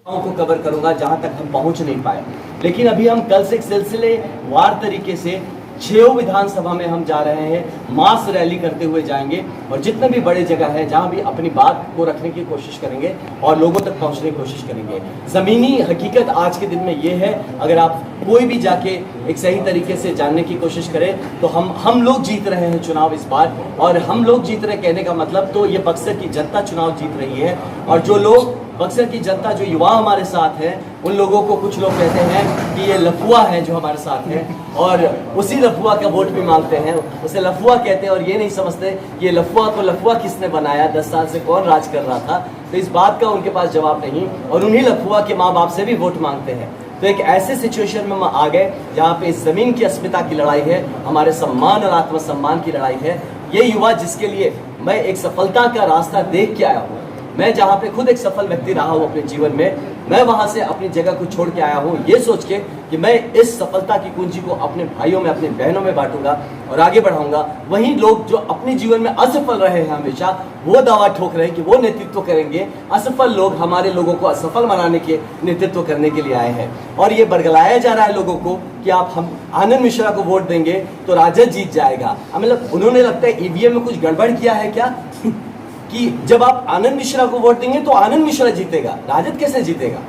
को कवर करूंगा जहां तक हम पहुंच नहीं पाए, लेकिन अभी हम कल से एक सिलसिलेवार तरीके से 6 विधानसभा में हम जा रहे हैं। मास रैली करते हुए जाएंगे और जितने भी बड़े जगह है जहां भी अपनी बात को रखने की कोशिश करेंगे और लोगों तक पहुंचने की कोशिश करेंगे। जमीनी हकीकत आज के दिन में ये है, अगर आप कोई भी जाके एक सही तरीके से जानने की कोशिश करें तो हम लोग जीत रहे हैं चुनाव इस बार। और हम लोग जीत रहे कहने का मतलब तो ये बक्सर की जनता चुनाव जीत रही है। और जो लोग बक्सर की जनता, जो युवा हमारे साथ हैं, उन लोगों को कुछ लोग कहते हैं कि ये लफुआ है जो हमारे साथ है, और उसी लफुआ का वोट भी मांगते हैं। उसे लफुआ कहते हैं और ये नहीं समझते कि ये लफुआ को लफुआ किसने बनाया, 10 साल से कौन राज कर रहा था। तो इस बात का उनके पास जवाब नहीं, और उन्हीं लफुआ के माँ बाप से भी वोट मांगते हैं। तो एक ऐसे सिचुएशन में हम आ गए जहाँ पे इस जमीन की अस्मिता की लड़ाई है, हमारे सम्मान और आत्मसम्मान की लड़ाई है। ये युवा जिसके लिए मैं एक सफलता का रास्ता देख के आया हूँ, मैं जहाँ पे खुद एक सफल व्यक्ति रहा हूँ अपने जीवन में, मैं वहां से अपनी जगह को छोड़ के आया हूँ ये सोच के कि मैं इस सफलता की कुंजी को अपने भाइयों में, अपने बहनों में बांटूंगा और आगे बढ़ाऊंगा। वहीं लोग जो अपने जीवन में असफल रहे हैं हमेशा, वो दावा ठोक रहे हैं कि वो नेतृत्व करेंगे। असफल लोग हमारे लोगों को असफल बनाने के नेतृत्व करने के लिए आए हैं। और ये बरगलाया जा रहा है लोगों को कि आप हम आनंद मिश्रा को वोट देंगे तो राजद जीत जाएगा। मतलब उन्होंने लगता है EVM में कुछ गड़बड़ किया है क्या कि जब आप आनंद मिश्रा को वोट देंगे तो आनंद मिश्रा जीतेगा, राजद कैसे जीतेगा।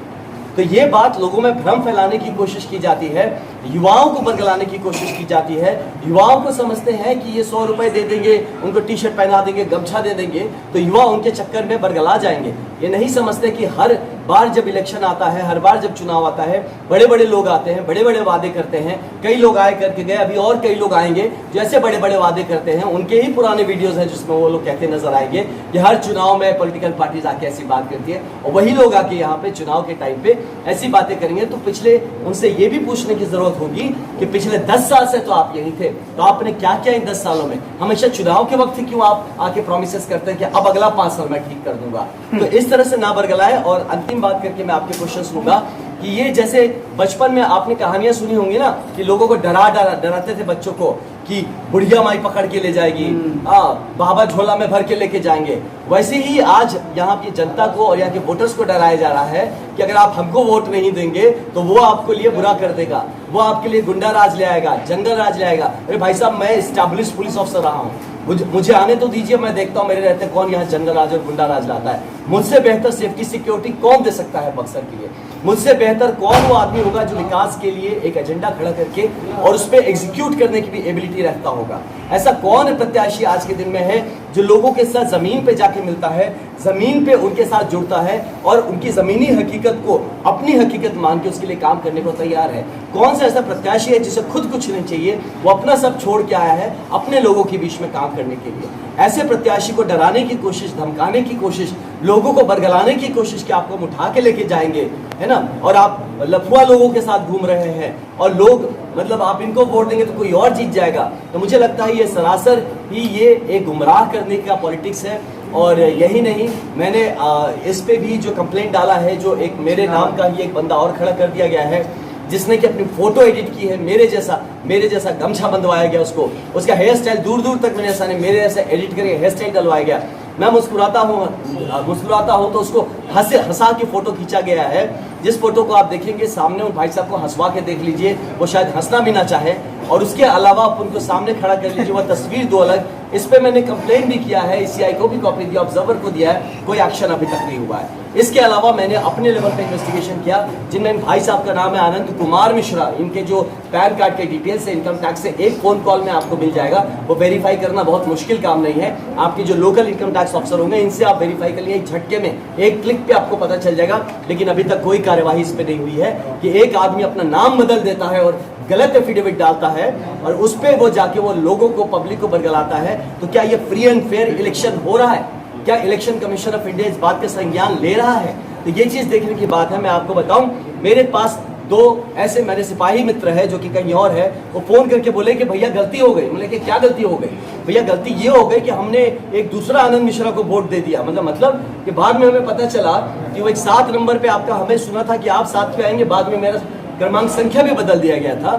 तो ये बात लोगों में भ्रम फैलाने की कोशिश की जाती है, युवाओं को बरगलाने की कोशिश की जाती है। युवाओं को समझते हैं कि ये 100 रुपए दे देंगे, उनको टी-शर्ट पहना देंगे, गमछा दे देंगे तो युवा उनके चक्कर में बरगला जाएंगे। ये नहीं समझते कि हर बार जब इलेक्शन आता है, हर बार जब चुनाव आता है, बड़े बड़े लोग आते हैं, बड़े बड़े वादे करते हैं। कई लोग आए करके गए, अभी और कई लोग आएंगे जो ऐसे बड़े बड़े वादे करते हैं। उनके ही पुराने वीडियोस हैं जिसमें वो लोग कहते नजर आएंगे कि हर चुनाव में पॉलिटिकल पार्टीज आके ऐसी बात करती है, और वही लोग आके यहाँ पे चुनाव के टाइम पे ऐसी बातें करेंगे। तो पिछले उनसे ये भी पूछने की जरूरत होगी कि पिछले 10 साल से तो आप यही थे, तो आपने क्या किया इन 10 सालों में। हमेशा चुनाव के वक्त क्यों आप आके प्रोमिसेस करते हैं कि अब अगला 5 साल मैं ठीक कर दूंगा। तो इस तरह से ना बरगलाए। और अंतिम बात करके मैं आपके क्वेश्चन सुनूंगा कि ये जैसे बचपन में आपने कहानियां सुनी होंगी ना कि लोगों को डराते थे बच्चों को कि बुढ़िया माई पकड़ के ले जाएगी, बाबा झोला में भर के लेके जाएंगे। वैसे ही आज यहाँ की जनता को और यहाँ के वोटर्स को डराया जा रहा है कि अगर आप हमको वोट नहीं देंगे तो वो आपके लिए बुरा कर देगा, वो आपके लिए गुंडा राज ले आएगा, जंगल राज ले आएगा। अरे भाई साहब, मैं एस्टैब्लिश पुलिस ऑफिसर रहा हूँ, मुझे आने तो दीजिए, मैं देखता हूँ मेरे रहते कौन यहाँ जंगल राज और गुंडा राज लाता है। मुझसे बेहतर सेफ्टी सिक्योरिटी कौन दे सकता है बक्सर के लिए। मुझसे बेहतर कौन वो आदमी होगा जो विकास के लिए एक एजेंडा खड़ा करके और उस पर एग्जीक्यूट करने की भी एबिलिटी रखता होगा। ऐसा कौन प्रत्याशी आज के दिन में है जो लोगों के साथ जमीन पे जाके मिलता है, जमीन पे उनके साथ जुड़ता है और उनकी जमीनी हकीकत को अपनी हकीकत मान के उसके लिए काम करने को तैयार है। कौन सा ऐसा प्रत्याशी है जिसे खुद कुछ नहीं चाहिए, वो अपना सब छोड़ के आया है अपने लोगों के बीच में काम करने के लिए। ऐसे प्रत्याशी को डराने की कोशिश, धमकाने की कोशिश, लोगों को बरगलाने की कोशिश कि आपको उठा के लेके जाएंगे, है ना, और आप लफुआ लोगों के साथ घूम रहे हैं और लोग मतलब आप इनको वोट देंगे तो कोई और जीत जाएगा। तो मुझे लगता है ये सरासर ही ये एक गुमराह करने का पॉलिटिक्स है। और यही नहीं, मैंने इस पे भी जो कंप्लेंट डाला है, जो एक मेरे नाम का ही एक बंदा और खड़ा कर दिया गया है जिसने कि अपनी फोटो एडिट की है, मेरे जैसा गमछा बंधवाया गया उसको, उसका हेयर स्टाइल दूर दूर तक मैंने ऐसा नहीं, मेरे जैसा एडिट करके हेयर स्टाइल डलवाया गया। मैं मुस्कुराता हूँ तो उसको हंसा के फोटो खींचा गया है जिस फोटो को आप देखेंगे सामने उन भाई साहब को हंसवा के देख लीजिए, वो शायद हंसना भी ना चाहे, और उसके अलावा आप उनको सामने खड़ा कर लीजिए, वह तस्वीर दो अलग। इस पे मैंने कंप्लेन भी किया है, ECI को भी कॉपी दिया, ऑब्जर्वर को दिया है, कोई एक्शन अभी तक नहीं हुआ है। इसके अलावा मैंने अपने लेवल पे इन्वेस्टिगेशन किया, जिनमें भाई साहब का नाम है आनंद कुमार मिश्रा, इनके जो पैन कार्ड के डिटेल्स है इनकम टैक्स से, एक फोन कॉल में आपको मिल जाएगा। वो वेरीफाई करना बहुत मुश्किल काम नहीं है, आपके जो लोकल इनकम टैक्स ऑफिसर होंगे इनसे आप वेरीफाई कर लिए, एक झटके में, एक क्लिक पे आपको पता चल जाएगा। लेकिन अभी तक कोई कार्यवाही इस पे नहीं हुई है कि एक आदमी अपना नाम बदल देता है और गलत एफिडेविट डालता है और उस पे वो जाके वो लोगों को, पब्लिक को बरगलाता है। तो क्या ये फ्री एंड फेयर इलेक्शन हो रहा है? क्या इलेक्शन कमीशन ऑफ इंडिया इस बात का संज्ञान ले रहा है? तो ये चीज देखने की बात है। मैं आपको बताऊं, मेरे पास 2 ऐसे मेरे सिपाही मित्र है जो कि कहीं और है, वो फोन करके बोले कि भैया गलती हो गई। मैंने कहा क्या गलती हो गई? भैया गलती ये हो गई कि हमने एक दूसरा आनंद मिश्रा को वोट दे दिया। मतलब कि बाद में हमें पता चला कि वो एक 7 नंबर पे आपका, हमें सुना था कि आप 7 पे आएंगे, बाद में मेरा क्रमांक संख्या भी बदल दिया गया था।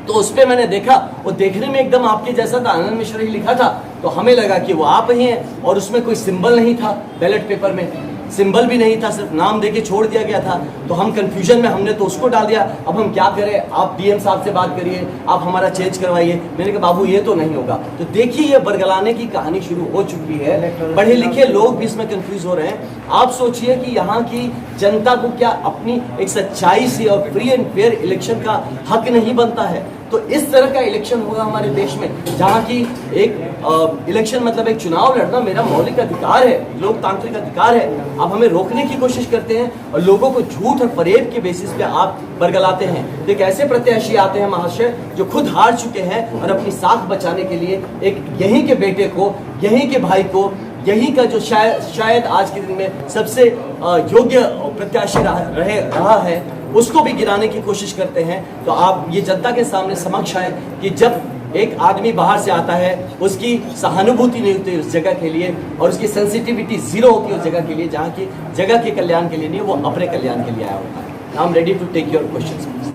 तो उस पे मैंने देखा, वो देखने में एकदम आपके जैसा था, आनंद मिश्रा ही लिखा था, तो हमें लगा कि वो आप ही हैं। और उसमें कोई सिंबल नहीं था, बैलेट पेपर में सिंबल भी नहीं था, सिर्फ नाम देके छोड़ दिया गया था। तो हम कंफ्यूजन में हमने तो उसको डाल दिया। अब हम क्या करें? आप DM साहब से बात करिए, आप हमारा चेंज करवाइए। मैंने कहा बाबू ये तो नहीं होगा। तो देखिए ये बरगलाने की कहानी शुरू हो चुकी है। पढ़े लिखे लोग भी इसमें कंफ्यूज हो रहे हैं। आप सोचिए कि यहाँ की जनता को क्या अपनी एक सच्चाई से और फ्री एंड फेयर इलेक्शन का हक नहीं बनता है? तो इस तरह का इलेक्शन होगा हमारे देश में, जहाँ की एक इलेक्शन मतलब एक चुनाव लड़ना मेरा मौलिक अधिकार है, लोकतांत्रिक अधिकार है। आप हमें रोकने की कोशिश करते हैं और लोगों को झूठ और फरेब के बेसिस पे आप बरगलाते हैं। तो एक ऐसे प्रत्याशी आते हैं महाशय जो खुद हार चुके हैं और अपनी साख बचाने के लिए एक यहीं के बेटे को, यहीं के भाई को, यहीं का जो शायद आज के दिन में सबसे योग्य प्रत्याशी रहा है, उसको भी गिराने की कोशिश करते हैं। तो आप ये जनता के सामने समक्ष है कि जब एक आदमी बाहर से आता है, उसकी सहानुभूति नहीं होती उस जगह के लिए और उसकी सेंसिटिविटी 0 होती है उस जगह के लिए, जहाँ की जगह के कल्याण के लिए नहीं, वो अपने कल्याण के लिए आया होता है। I am ready to take your questions.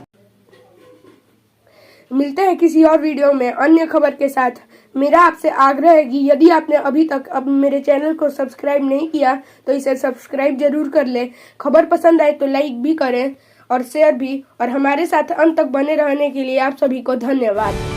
मिलते हैं किसी और वीडियो में अन्य खबर के साथ। मेरा आपसे आग्रह है कि यदि आपने अभी तक मेरे चैनल को सब्सक्राइब नहीं किया तो इसे सब्सक्राइब जरूर कर ले। खबर पसंद आए तो लाइक भी करें और शेयर भी। और हमारे साथ अंत तक बने रहने के लिए आप सभी को धन्यवाद।